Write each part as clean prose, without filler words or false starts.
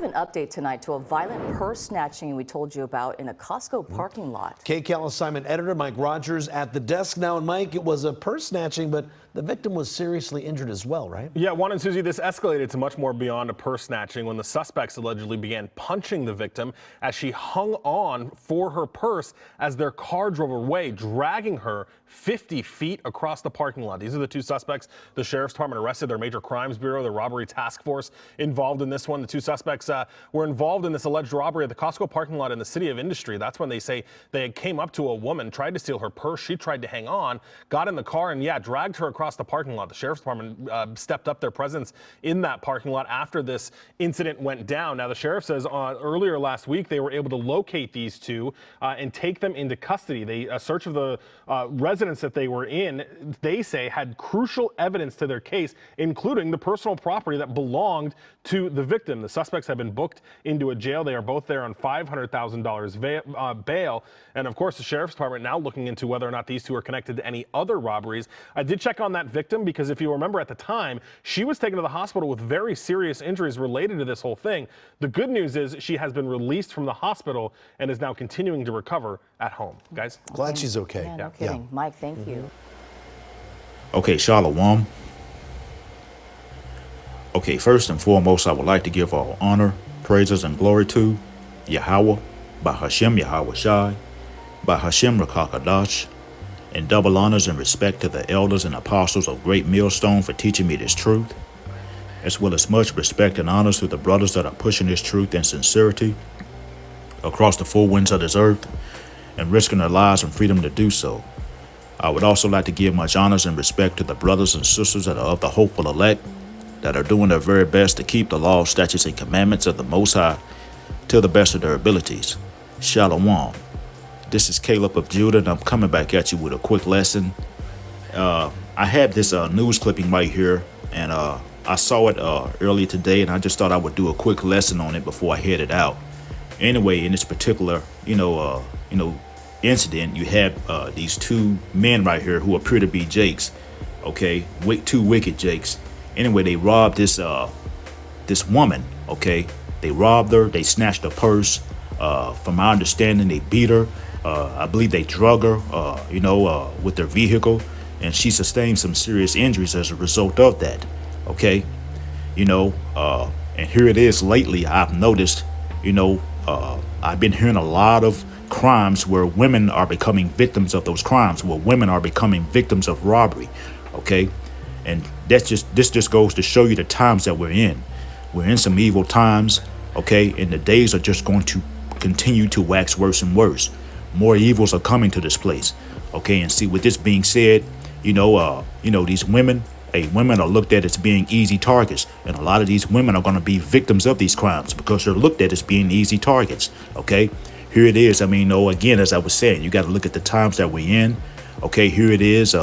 An update tonight to a violent purse snatching we told you about in a Costco parking lot. KCAL assignment editor Mike Rogers at the desk now. And Mike, it was a purse snatching, but the victim was seriously injured as well, right? Yeah, Juan and Susie, this escalated to much more beyond a purse snatching when the suspects allegedly began punching the victim as she hung on for her purse as their car drove away, dragging her 50 feet across the parking lot. These are the two suspects the sheriff's department arrested. Their Major Crimes Bureau, the robbery task force involved in this one. The two suspects were involved in this alleged robbery at the Costco parking lot in the City of Industry. That's when they say they came up to a woman, tried to steal her purse. She tried to hang on, got in the car, and dragged her across the parking lot. The sheriff's department stepped up their presence in that parking lot after this incident went down. Now, the sheriff says earlier last week they were able to locate these two and take them into custody. A search of the residence that they were in, they say, had crucial evidence to their case, including the personal property that belonged to the victim. The suspects have been booked into a jail. They are both there on $500,000 bail. And of course, the sheriff's department now looking into whether or not these two are connected to any other robberies. I did check on that victim because if you remember at the time, she was taken to the hospital with very serious injuries related to this whole thing. The good news is she has been released from the hospital and is now continuing to recover at home. Guys? Glad she's okay. Yeah, no kidding. Yeah. Mike, thank you. Okay, Shalom. Okay, first and foremost, I would like to give all honor, praises, and glory to Yahweh, by Hashem Yahweh Shai, by Hashem Rakakadash, and double honors and respect to the elders and apostles of Great Millstone for teaching me this truth, as well as much respect and honors to the brothers that are pushing this truth and sincerity across the four winds of this earth and risking their lives and freedom to do so. I would also like to give much honors and respect to the brothers and sisters that are of the hopeful elect, that are doing their very best to keep the law, statutes, and commandments of the Most High to the best of their abilities. Shalom. This is Caleb of Judah, and I'm coming back at you with a quick lesson. I had this news clipping right here, and I saw it earlier today, and I just thought I would do a quick lesson on it before I headed out. Anyway, in this particular, incident, you have these two men right here who appear to be Jakes. Okay, two wicked Jakes. Anyway, they robbed this woman. Okay, they robbed her. They snatched her purse. From my understanding, they beat her. I believe they drug her. With their vehicle, and she sustained some serious injuries as a result of that. Okay, and here it is. Lately, I've noticed. I've been hearing a lot of crimes where women are becoming victims of those crimes, where women are becoming victims of robbery. Okay. And this just goes to show you the times that we're in. We're in some evil times, okay? And the days are just going to continue to wax worse and worse. More evils are coming to this place, okay? And see, with this being said, these women, women are looked at as being easy targets. And a lot of these women are going to be victims of these crimes because they're looked at as being easy targets, okay? Here it is. Again, as I was saying, you got to look at the times that we're in, okay? Here it is.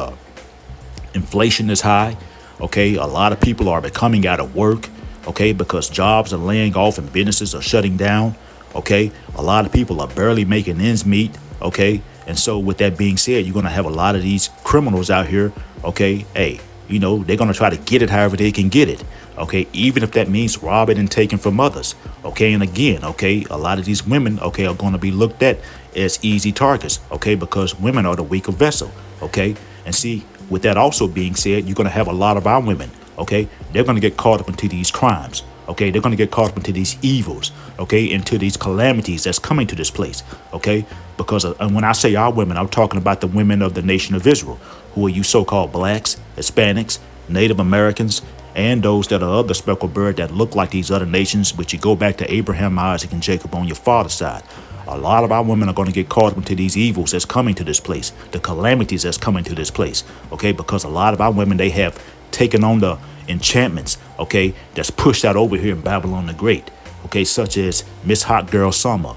Inflation is high. Okay, a lot of people are becoming out of work. Okay, because jobs are laying off and businesses are shutting down. Okay, a lot of people are barely making ends meet. Okay, and so with that being said, you're going to have a lot of these criminals out here. Okay, they're going to try to get it however they can get it. Okay, even if that means robbing and taking from others. Okay, and again, okay, a lot of these women, okay, are going to be looked at as easy targets. Okay, because women are the weaker vessel. Okay, and see, with that also being said, you're going to have a lot of our women, okay? They're going to get caught up into these crimes, okay? They're going to get caught up into these evils, okay? Into these calamities that's coming to this place, okay? Because when I say our women, I'm talking about the women of the nation of Israel, who are you so-called blacks, Hispanics, Native Americans, and those that are of the speckled bird that look like these other nations, but you go back to Abraham, Isaac, and Jacob on your father's side. A lot of our women are going to get caught up into these evils that's coming to this place, the calamities that's coming to this place, okay? Because a lot of our women, they have taken on the enchantments, okay, that's pushed out over here in Babylon the Great, okay, such as Miss Hot Girl Summer,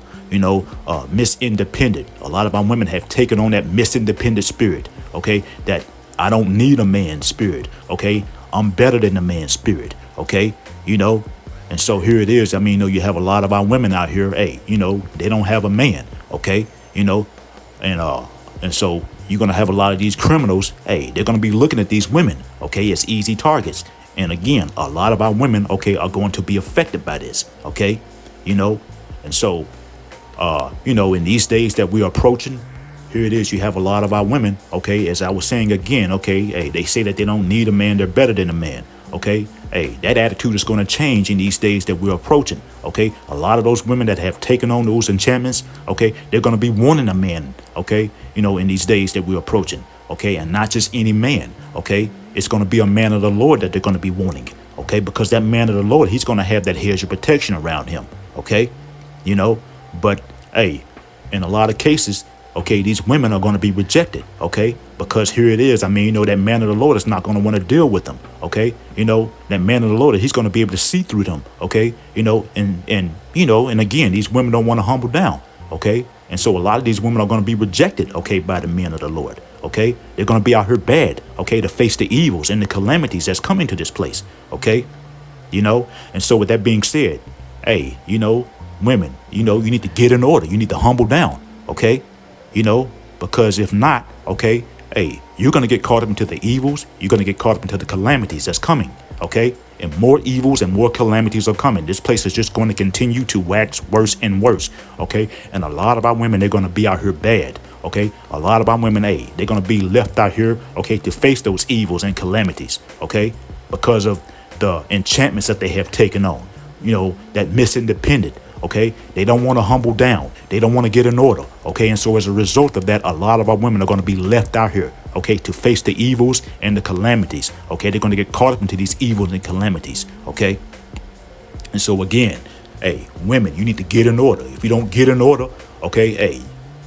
Miss Independent. A lot of our women have taken on that Miss Independent spirit, okay, that I don't need a man spirit, okay? I'm better than the man spirit, okay? And so here it is. You have a lot of our women out here, they don't have a man, okay? And so you're going to have a lot of these criminals, they're going to be looking at these women, okay, as easy targets. And again, a lot of our women, okay, are going to be affected by this, okay? And so, in these days that we are approaching, here it is, you have a lot of our women, okay, as I was saying again, okay, hey, they say that they don't need a man, they're better than a man, okay? Hey, that attitude is going to change in these days that we're approaching, okay? A lot of those women that have taken on those enchantments, okay, they're going to be wanting a man, okay, in these days that we're approaching, okay? And not just any man, okay? It's going to be a man of the Lord that they're going to be wanting, okay? Because that man of the Lord, he's going to have that hedge of protection around him, okay? But, hey, in a lot of cases, okay, these women are going to be rejected, okay? Because here it is. I mean, that man of the Lord is not going to want to deal with them, okay? That man of the Lord, he's going to be able to see through them, okay? And again, these women don't want to humble down, okay? And so a lot of these women are going to be rejected, okay, by the men of the Lord, okay? They're going to be out here bad, okay, to face the evils and the calamities that's coming to this place, okay? And so with that being said, hey, women, you need to get in order. You need to humble down, okay? Because if not, okay, hey, you're going to get caught up into the evils. You're going to get caught up into the calamities that's coming, okay? And more evils and more calamities are coming. This place is just going to continue to wax worse and worse, okay? And a lot of our women, they're going to be out here bad, okay? A lot of our women, hey, they're going to be left out here, okay, to face those evils and calamities, okay? Because of the enchantments that they have taken on, that Miss Independent, okay? They don't want to humble down. They don't want to get in order, okay? And so as a result of that, a lot of our women are going to be left out here, okay, to face the evils and the calamities, okay? They're going to get caught up into these evils and calamities, okay? And so again, hey, women, you need to get in order. If you don't get in order, okay, hey,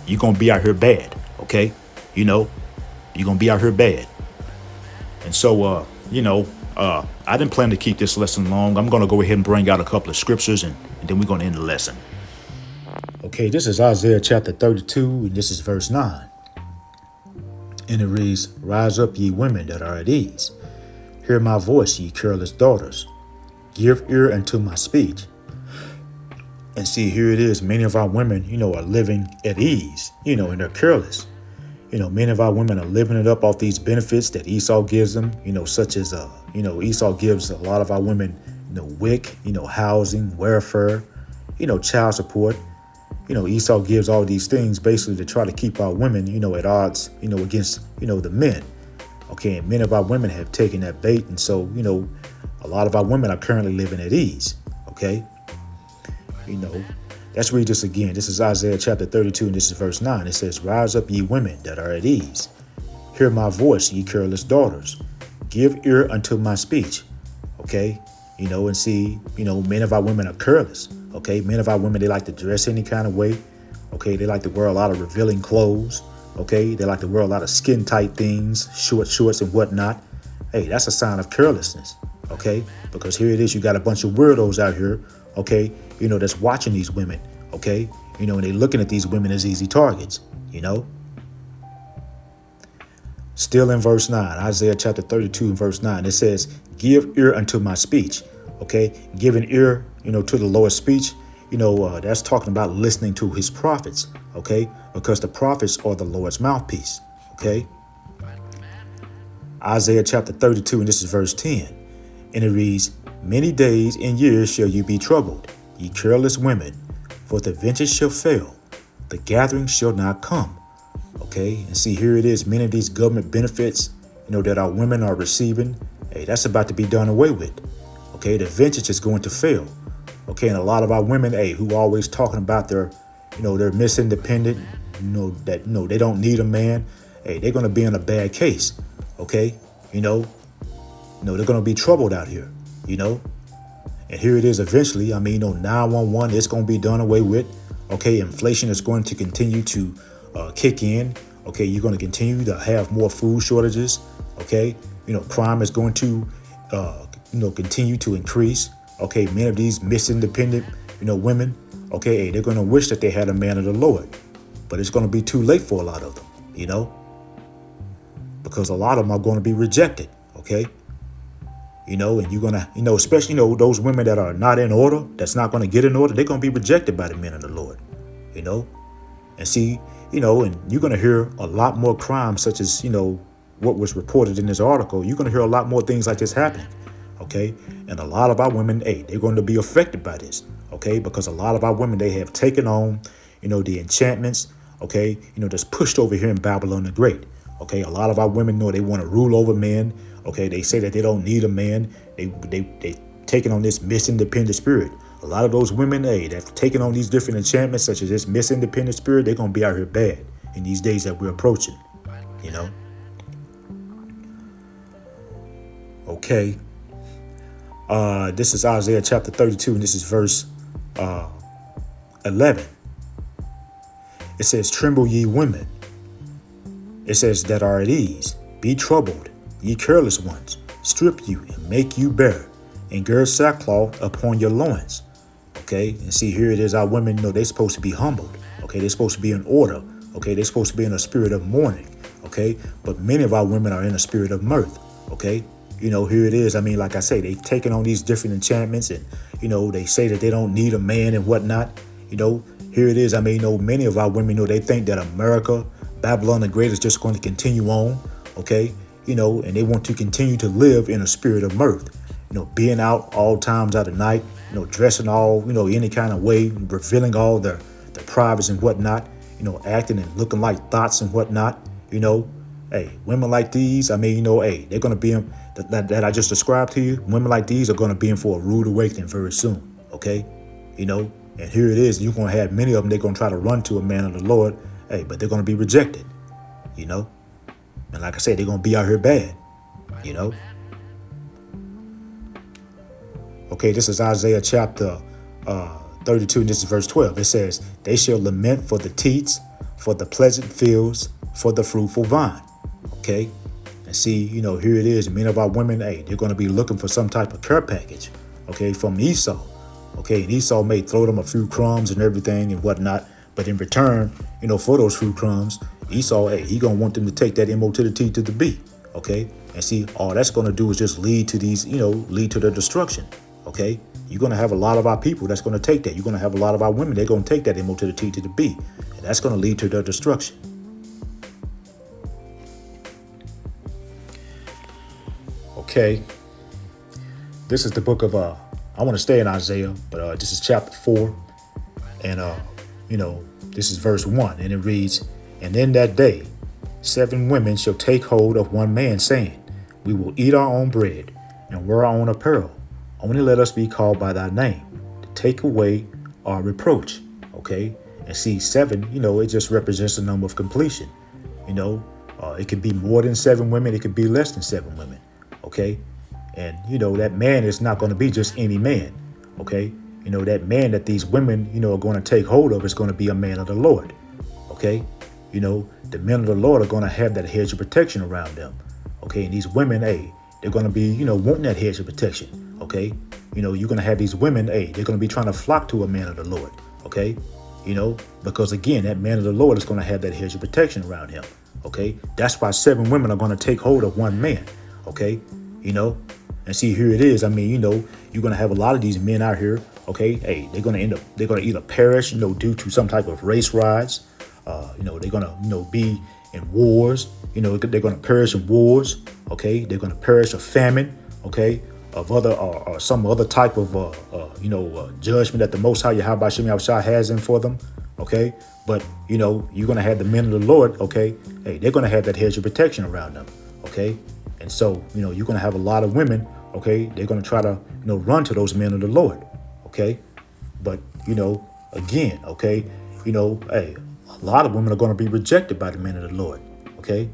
you're going to be out here bad, okay? You're going to be out here bad. And so, I didn't plan to keep this lesson long. I'm going to go ahead and bring out a couple of scriptures and then we're going to end the lesson. Okay, this is Isaiah chapter 32, and this is verse 9. And it reads, "Rise up, ye women that are at ease. Hear my voice, ye careless daughters. Give ear unto my speech." And see, here it is. Many of our women, are living at ease, and they're careless. Many of our women are living it up off these benefits that Esau gives them, such as, Esau gives a lot of our women, WIC, housing, welfare, child support. Esau gives all these things basically to try to keep our women, at odds, against, the men. Okay, and many of our women have taken that bait. And so, a lot of our women are currently living at ease. Okay. Let's read this again. This is Isaiah chapter 32, and this is verse 9. It says, "Rise up, ye women that are at ease. Hear my voice, ye careless daughters. Give ear unto my speech." Okay. And see, many of our women are careless. Okay. Many of our women, they like to dress any kind of way. Okay. They like to wear a lot of revealing clothes. Okay. They like to wear a lot of skin tight things, shorts and whatnot. Hey, that's a sign of carelessness. Okay. Because here it is. You got a bunch of weirdos out here. Okay. That's watching these women. Okay. And they looking at these women as easy targets, Still in verse 9, Isaiah chapter 32 and verse 9, it says, "Give ear unto my speech." Okay. Giving ear, to the Lord's speech, that's talking about listening to his prophets. Okay. Because the prophets are the Lord's mouthpiece. Okay. Isaiah chapter 32, and this is verse 10. And it reads, "Many days and years shall you be troubled, ye careless women, for the vintage shall fail, the gathering shall not come." Okay, and see, here it is. Many of these government benefits, that our women are receiving, hey, that's about to be done away with. Okay, the vintage is going to fail. Okay, and a lot of our women, hey, who are always talking about their Miss Independent, that they don't need a man. Hey, they're going to be in a bad case. Okay, they're going to be troubled out here. And here it is eventually. 911, it's going to be done away with. Okay, inflation is going to continue to kick in. Okay, you're going to continue to have more food shortages. Okay, crime is going to, continue to increase. Okay, many of these Miss Independent, women, okay, they're going to wish that they had a man of the Lord. But it's going to be too late for a lot of them, because a lot of them are going to be rejected. Okay. And you're going to, especially, those women that are not in order, that's not going to get in order, they're going to be rejected by the men of the Lord, And see, and you're going to hear a lot more crimes such as, what was reported in this article. You're going to hear a lot more things like this happening. Okay. And a lot of our women, hey, they're going to be affected by this. Okay. Because a lot of our women, they have taken on, the enchantments. Okay. That's pushed over here in Babylon the Great. Okay. A lot of our women know they want to rule over men. Okay. They say that they don't need a man. They taking on this Miss Independent spirit. A lot of those women, hey, that's taking on these different enchantments, such as this Miss Independent spirit, they're going to be out here bad in these days that we're approaching, Okay. This is Isaiah chapter 32, and this is verse 11. It says, "Tremble ye women." It says, "that are at ease. Be troubled, ye careless ones. Strip you and make you bare, and gird sackcloth upon your loins." Okay, and see, here it is. Our women, they're supposed to be humbled. Okay, they're supposed to be in order. Okay, they're supposed to be in a spirit of mourning. Okay, but many of our women are in a spirit of mirth. Okay, here it is. I mean, like I say, they've taken on these different enchantments, and they say that they don't need a man and whatnot. Here it is. I mean, many of our women, they think that America, Babylon the Great, is just going to continue on. Okay, and they want to continue to live in a spirit of mirth. Being out all times out of night, dressing all, any kind of way, revealing all their privates and whatnot, acting and looking like thoughts and whatnot, hey, women like these, I mean, hey, they're going to be in, that I just described to you, women like these are going to be in for a rude awakening very soon, okay? And here it is, you're going to have many of them, they're going to try to run to a man of the Lord, hey, but they're going to be rejected, and like I said, they're going to be out here bad, Okay, this is Isaiah chapter 32, and this is verse 12. It says, "They shall lament for the teats, for the pleasant fields, for the fruitful vine." Okay, and see, here it is. Many of our women, hey, they're going to be looking for some type of care package, okay, from Esau. Okay, and Esau may throw them a few crumbs and everything and whatnot, but in return, for those few crumbs, Esau, hey, he going to want them to take that M-O to the T to the B, okay? And see, all that's going to do is just lead to these, lead to their destruction. Okay, you're going to have a lot of our people that's going to take that. You're going to have a lot of our women, they're going to take that M-O to the T to the B. And that's going to lead to their destruction. Okay, this is the book of, I want to stay in Isaiah, but this is chapter 4. And, this is verse 1. And it reads, "And in that day, 7 women shall take hold of one man, saying, We will eat our own bread and wear our own apparel. Only let us be called by thy name, to take away our reproach." Okay, and see, 7, it just represents the number of completion. It could be more than 7 women, it could be less than 7 women. Okay, and that man is not going to be just any man. Okay, that man that these women are going to take hold of is going to be a man of the Lord. Okay, the men of the Lord are going to have that hedge of protection around them. Okay, and these women, hey, they're going to be wanting that hedge of protection. Okay, you're going to have these women, hey, they're going to be trying to flock to a man of the Lord. Okay, because again, that man of the Lord is going to have that hedge of protection around him. Okay, that's why 7 women are going to take hold of one man. Okay, and see, here it is. I mean, you're going to have a lot of these men out here. Okay, hey, they're going to either perish, due to some type of race riots. They're going to, be in wars. They're going to perish in wars. Okay, they're going to perish of famine. Okay, of other or some other type of judgment that the Most High Yahweh Shem Yahushua has in for them. Okay, but you're going to have the men of the Lord. Okay, hey, they're going to have that hedge of protection around them. Okay, and so you're going to have a lot of women. Okay, they're going to try to run to those men of the Lord. Okay, but again, okay, hey, a lot of women are going to be rejected by the men of the Lord. Okay,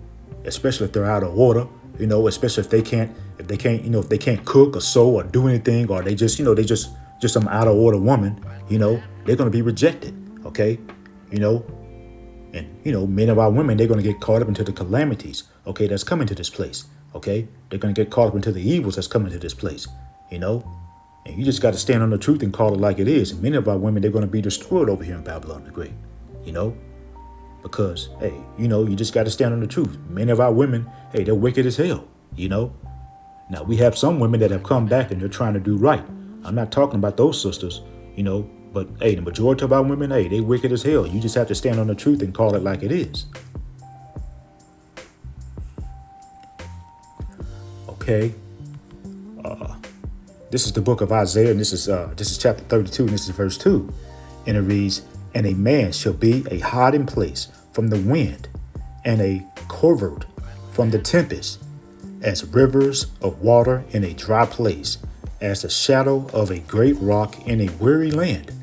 especially if they're out of order. Especially if they can't, if they can't cook or sew or do anything, or they just some out of order woman, they're going to be rejected. Okay, and many of our women, they're going to get caught up into the calamities. Okay, that's coming to this place. Okay, they're going to get caught up into the evils that's coming to this place. And you just got to stand on the truth and call it like it is. And many of our women, they're going to be destroyed over here in Babylon the Great. Because, hey, you just got to stand on the truth. Many of our women, hey, they're wicked as hell, Now, we have some women that have come back and they're trying to do right. I'm not talking about those sisters, but, hey, the majority of our women, hey, they wicked as hell. You just have to stand on the truth and call it like it is. Okay. This is the book of Isaiah, and this is chapter 32, and this is verse 2. And it reads, "And a man shall be a hiding place from the wind, and a covert from the tempest, as rivers of water in a dry place, as the shadow of a great rock in a weary land."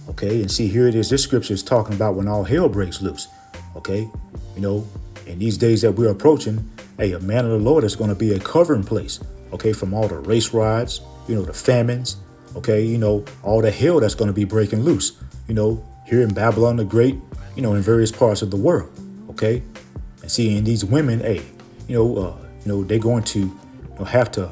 Okay, and see, here it is. This scripture is talking about when all hell breaks loose. Okay, in these days that we're approaching, a man of the Lord is going to be a covering place. Okay, from all the race riots, the famines. Okay, all the hell that's going to be breaking loose. Here in Babylon the Great, in various parts of the world. Okay, and see, and these women, they're going to have to,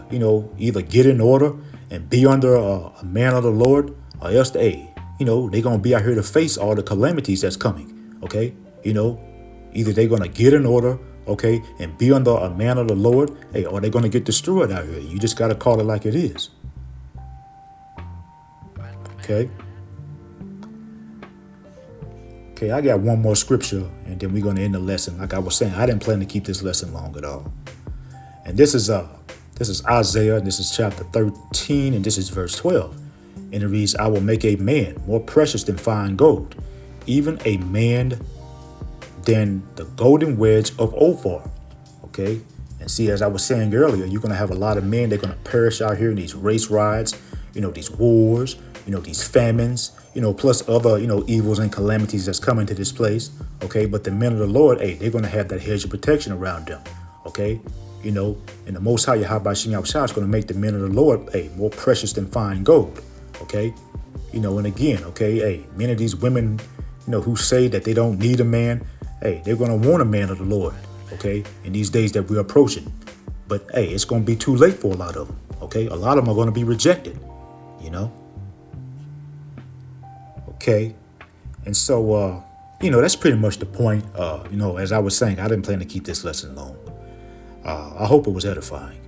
either get in order and be under a man of the Lord, or else they're going to be out here to face all the calamities that's coming. Okay, either they're going to get in order, okay, and be under a man of the Lord, or they're going to get destroyed out here. You just got to call it like it is. Okay. Okay, I got one more scripture, and then we're going to end the lesson. Like I was saying, I didn't plan to keep this lesson long at all. And this is Isaiah, and this is chapter 13, and this is verse 12. And it reads, "I will make a man more precious than fine gold, even a man than the golden wedge of Ophir." Okay, and see, as I was saying earlier, you're going to have a lot of men. They're going to perish out here in these race riots, these wars, these famines, plus other, evils and calamities that's coming to this place. Okay, but the men of the Lord, they're going to have that hedge of protection around them. Okay, and the Most High Yahweh Shem Yahushua is going to make the men of the Lord, more precious than fine gold. Okay, and again, many of these women, who say that they don't need a man, they're going to want a man of the Lord. Okay, in these days that we're approaching. But it's going to be too late for a lot of them. Okay, a lot of them are going to be rejected. Okay, and so that's pretty much the point. As I was saying, I didn't plan to keep this lesson long. I hope it was edifying.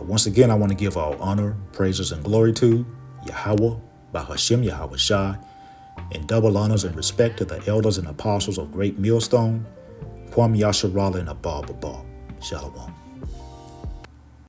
Once again, I want to give all honor, praises, and glory to Yahweh, Bahashem Yahweh Shai, and double honors and respect to the elders and apostles of Great Millstone, Kwam Yasharala and Abba Baba. Shalom.